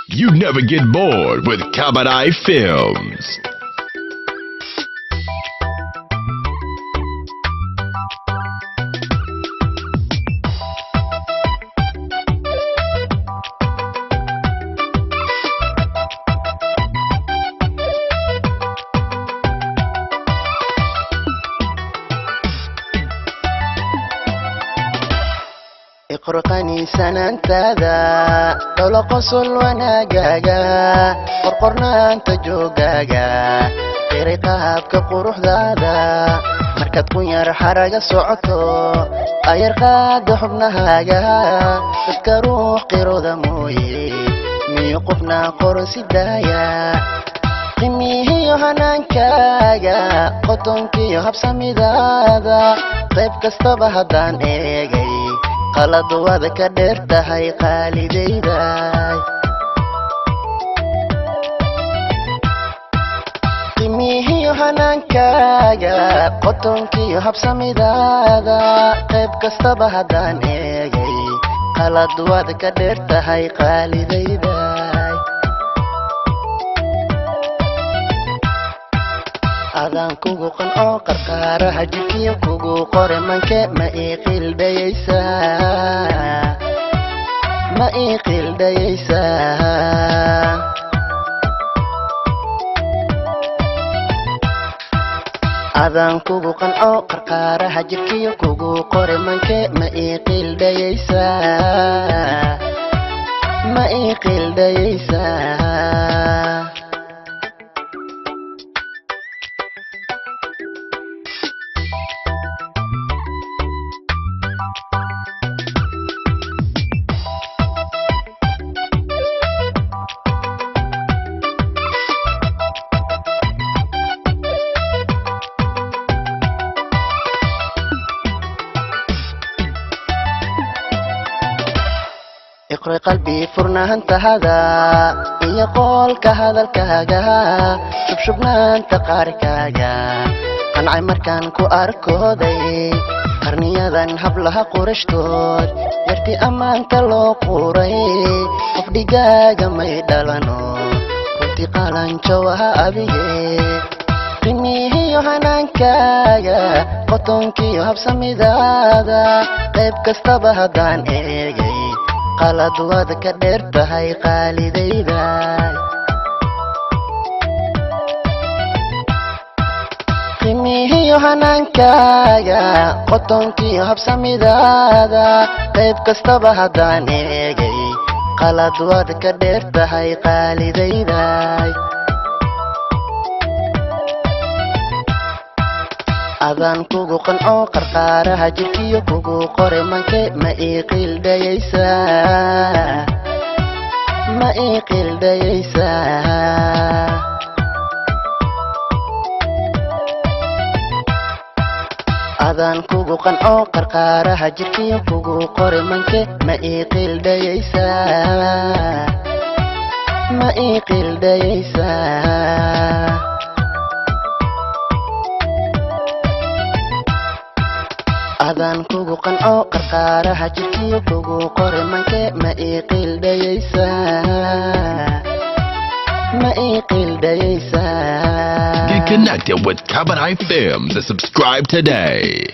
You never get bored with Kabanai Films. اقرقني سننتذا لولا قصل وناقاقا قرقرنا انت جوقاقا طريقها بكقروح ذاذا مركز قنير حرق السعطو اير قاد حبنهاقا تذكروح قيرو ذموي ميقفنا قرس الدايا قميه يوهنانكاقا قطنكي يوهب سميداذا طيب كستبه هدان ايقاي qalad wada ka dheertahay qaalidayday qimihiyo hanaankaaga qotonkiyo habsamidaada qayb kastaba haddaan eegay qalad wada ka dheertahay qaalidayday adaan kugu qanco qarqaaraha jidkiyo kugu qore manke ma ii qildayaysaa adaan kugu qanco qarqaaraha jidkiyo kugu qore manke ma ii qildayaysaa اقرأ قلبي فرنا انت هذا يقول كهذا الكاغا شبنا انت قاركاغا قنعي مركان كو اركودي قرنيا ذن هبلها قرشتود يرتي اما انت لو قوري قفدي قاقا ما يدالانو كنتي قالان جوها ابيي قميه يوهنانكاغا قطنكي يوهب سميدادا قيب كستبه هدان ايغي qalad wada ka dheertahay qaalidayday qimihiyo hanaankaaga qotonkiyo habsamidaada qayb kastaba haddaan eegay qalad wada ka dheertahay qaalidayday adaan kugu qanco qarqaaraha jidkiyo kugu qore manke ma ii qildayaysaa adaan kugu qanco qarqaaraha jidkiyo kugu qore manke ma ii qildayaysaa adaan kugu qanco qarqaaraha jidkiyo kugu qore manke ma ii qildayaysaa Get connected with Kabanai Films and subscribe today.